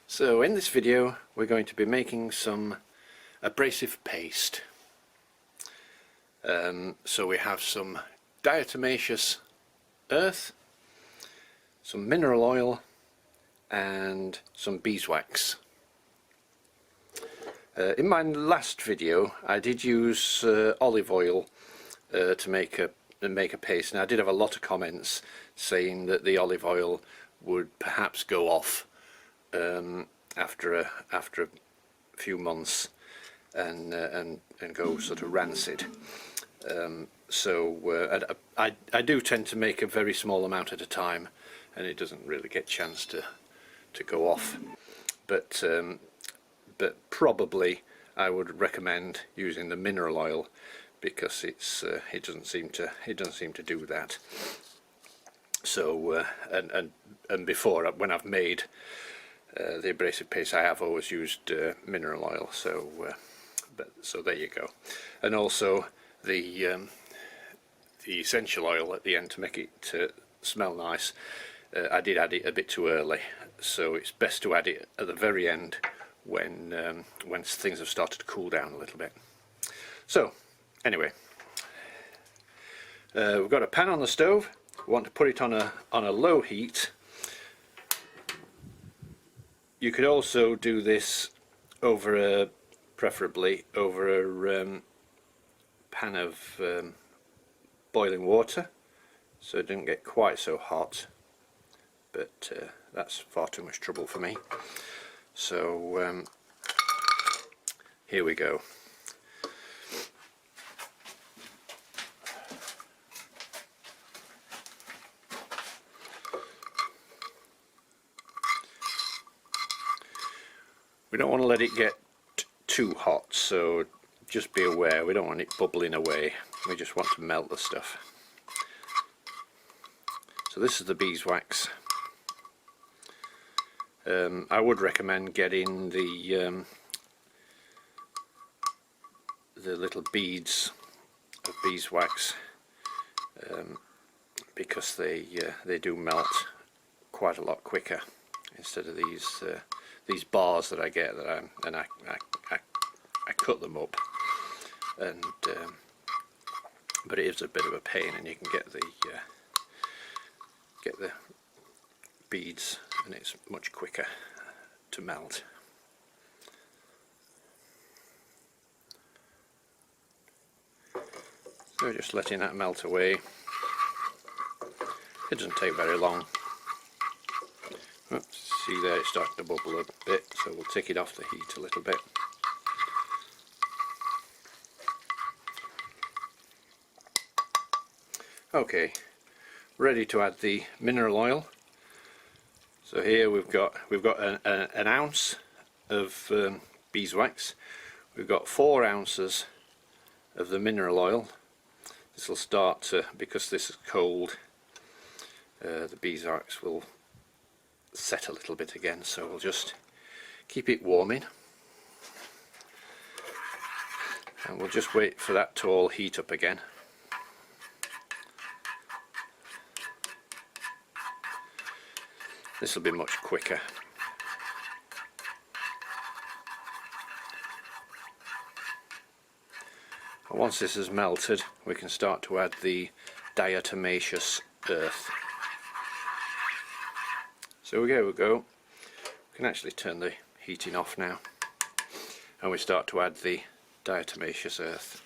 So in this video we're going to be making some abrasive paste. So we have some diatomaceous earth, some mineral oil and some beeswax. In my last video I did use olive oil to make a paste, and I did have a lot of comments saying that the olive oil would perhaps go off after a few months and go sort of rancid. I do tend to make a very small amount at a time, and it doesn't really get a chance to go off. But probably I would recommend using the mineral oil, because it doesn't seem to do that. So and before, when I've made the abrasive paste, I have always used mineral oil. So there you go. And also the essential oil at the end to make it smell nice. I did add it a bit too early, so it's best to add it at the very end when things have started to cool down a little bit. So anyway, we've got a pan on the stove. We want to put it on a low heat. You could also do this over preferably over a pan of boiling water, so it didn't get quite so hot, but that's far too much trouble for me. So here we go. We don't want to let it get too hot, so just be aware, we don't want it bubbling away. We just want to melt the stuff. So this is the beeswax. I would recommend getting the little beads of beeswax, because they do melt quite a lot quicker, instead of these bars that I get I cut them up, and but it is a bit of a pain, and you can get the beads, and it's much quicker to melt. So just letting that melt away. It doesn't take very long. Oops, see there, it's starting to bubble a bit, so we'll take it off the heat a little bit. Okay, ready to add the mineral oil. So here we've got an ounce of beeswax. We've got 4 ounces of the mineral oil. This will start to, because this is cold, the beeswax will set a little bit again, so we'll just keep it warming, and we'll just wait for that to all heat up again. This will be much quicker. And once this is melted, we can start to add the diatomaceous earth. So we go. We can actually turn the heating off now, and we start to add the diatomaceous earth.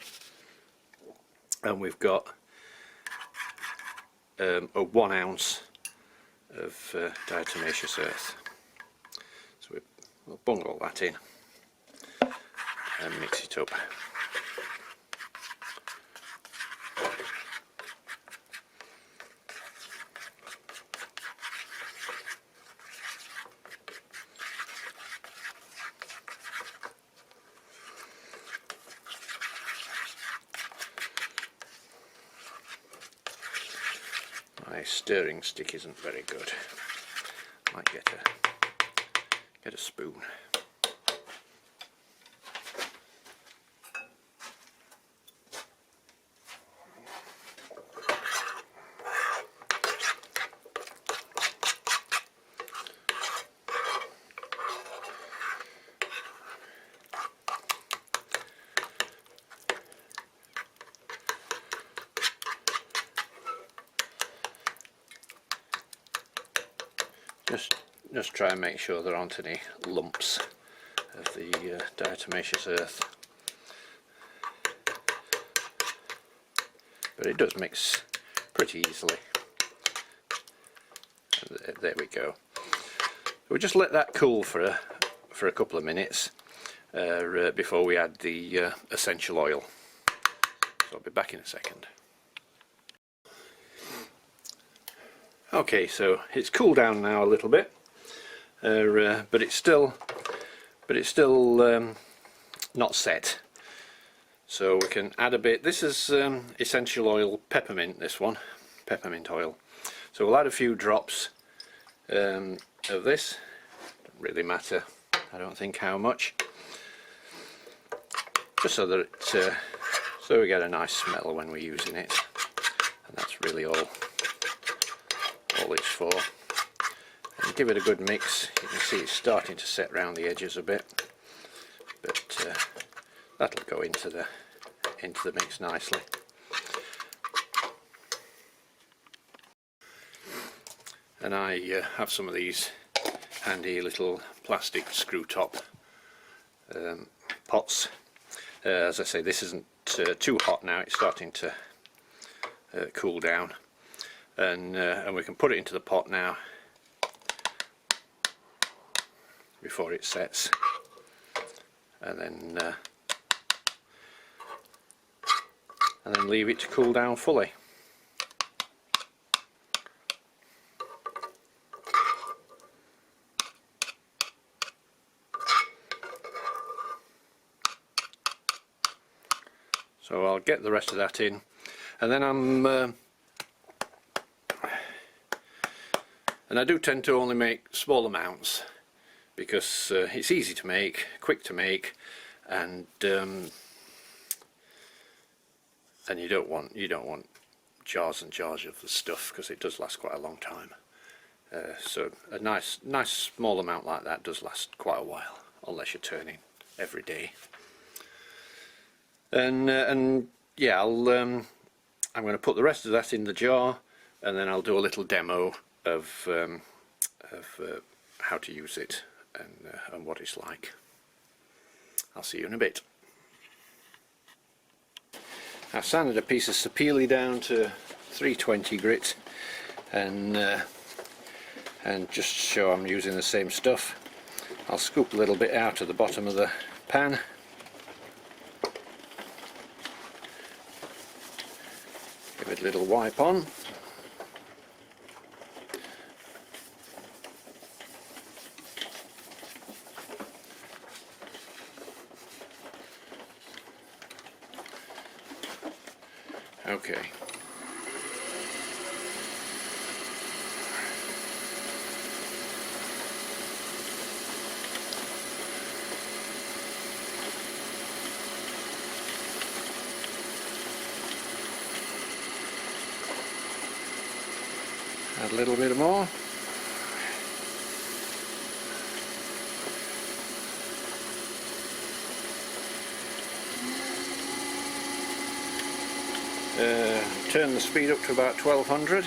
And we've got a 1 ounce of diatomaceous earth. So we'll bung all that in and mix it up. My stirring stick isn't very good. Might get a spoon. just try and make sure there aren't any lumps of the diatomaceous earth. But it does mix pretty easily. There we go. We'll just let that cool for a couple of minutes before we add the essential oil. So I'll be back in a second. Okay, so it's cooled down now a little bit, but it's still not set. So we can add a bit. This is essential oil peppermint. This one, peppermint oil. So we'll add a few drops of this. Doesn't really matter, I don't think, how much. Just so that so we get a nice smell when we're using it, and that's really all it's for. And give it a good mix. You can see it's starting to set around the edges a bit, but that'll go into the mix nicely. And I have some of these handy little plastic screw top pots. As I say, this isn't too hot now. It's starting to cool down, and we can put it into the pot now before it sets, and then leave it to cool down fully. So I'll get the rest of that in, and then and I do tend to only make small amounts because it's easy to make, quick to make, and you don't want jars and jars of the stuff, because it does last quite a long time. So a nice small amount like that does last quite a while, unless you're turning every day. And yeah, I'm going to put the rest of that in the jar, and then I'll do a little demo of how to use it and what it's like. I'll see you in a bit. I've sanded a piece of sapele down to 320 grit, and just to show I'm using the same stuff, I'll scoop a little bit out of the bottom of the pan. Give it a little wipe on. Okay. Add a little bit more. Turn the speed up to about 1200.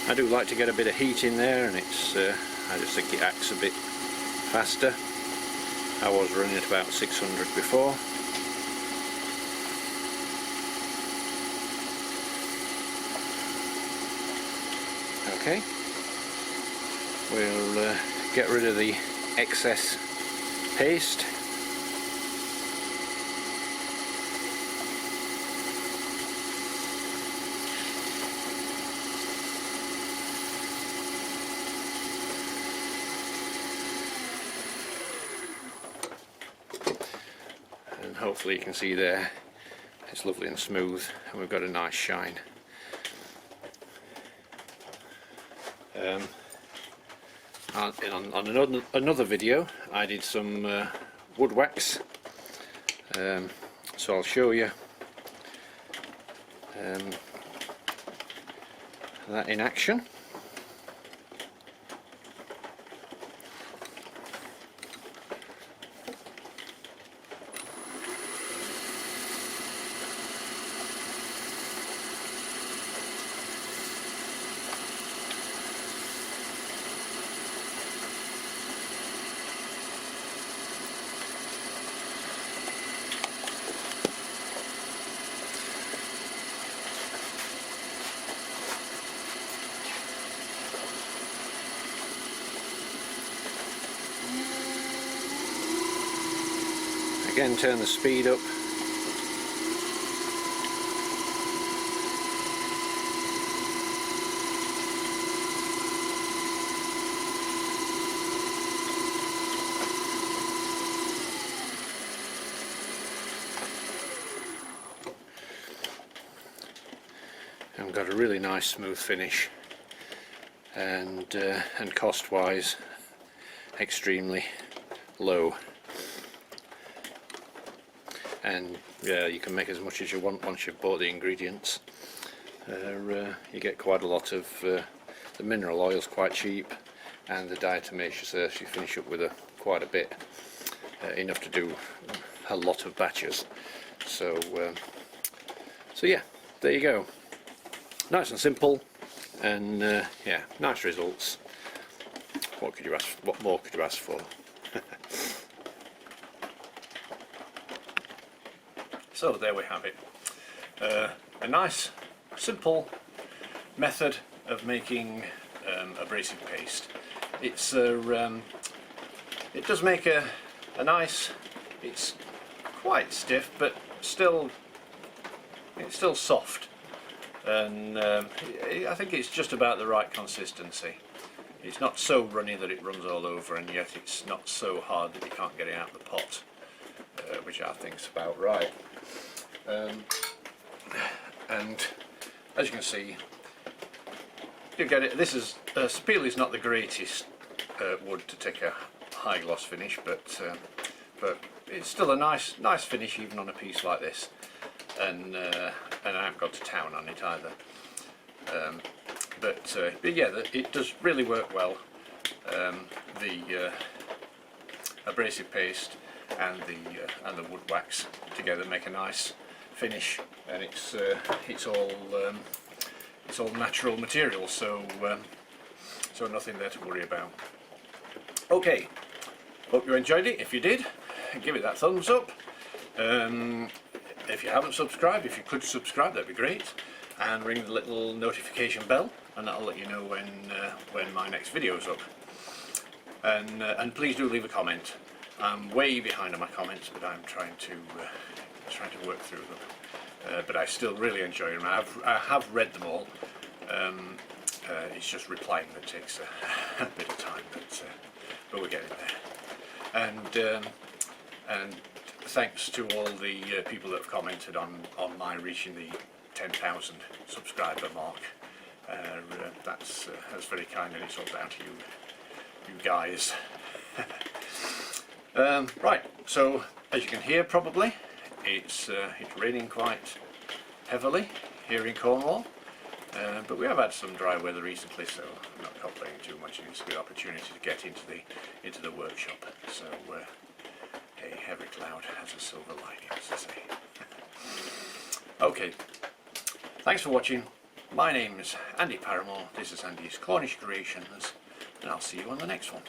I do like to get a bit of heat in there, and it's I just think it acts a bit faster. I was running at about 600 before. Okay, we'll get rid of the excess paste. And hopefully you can see there, it's lovely and smooth, and we've got a nice shine. On another video I did some wood wax, so I'll show you that in action. again turn the speed up. And got a really nice smooth finish, and cost wise extremely low, and yeah, you can make as much as you want once you've bought the ingredients. You get quite a lot of the mineral oil's quite cheap, and the diatomaceous earth you finish up with quite a bit, enough to do a lot of batches. So yeah, there you go. Nice and simple, and yeah, nice results. What more could you ask for? So there we have it. A nice, simple method of making abrasive paste. It does make a nice. It's quite stiff, but it's still soft. And I think it's just about the right consistency. It's not so runny that it runs all over, and yet it's not so hard that you can't get it out of the pot, which I think is about right. And as you can see, you get it. This is Spiel is not the greatest wood to take a high gloss finish, but it's still a nice finish even on a piece like this. And I haven't got to town on it either. But yeah, it does really work well. The abrasive paste and the wood wax together make a nice finish, and it's all natural material, so nothing there to worry about. Okay, hope you enjoyed it. If you did, give it that thumbs up. If you haven't subscribed, if you could subscribe, that'd be great, and ring the little notification bell, and that'll let you know when my next video is up. And please do leave a comment. I'm way behind on my comments, but I'm trying to work through them. But I still really enjoy them. I have read them all. It's just replying that takes a bit of time, but we're getting there. And thanks to all the people that have commented on my reaching the 10,000 subscriber mark. That's very kind, and it's all down to you guys. Right, so as you can hear, probably it's raining quite heavily here in Cornwall, but we have had some dry weather recently, so I'm not complaining too much. It's a good opportunity to get into the workshop. So a heavy cloud has a silver lining, as they say. Okay, thanks for watching. My name's Andy Paramore. This is Andy's Cornish Creations, and I'll see you on the next one.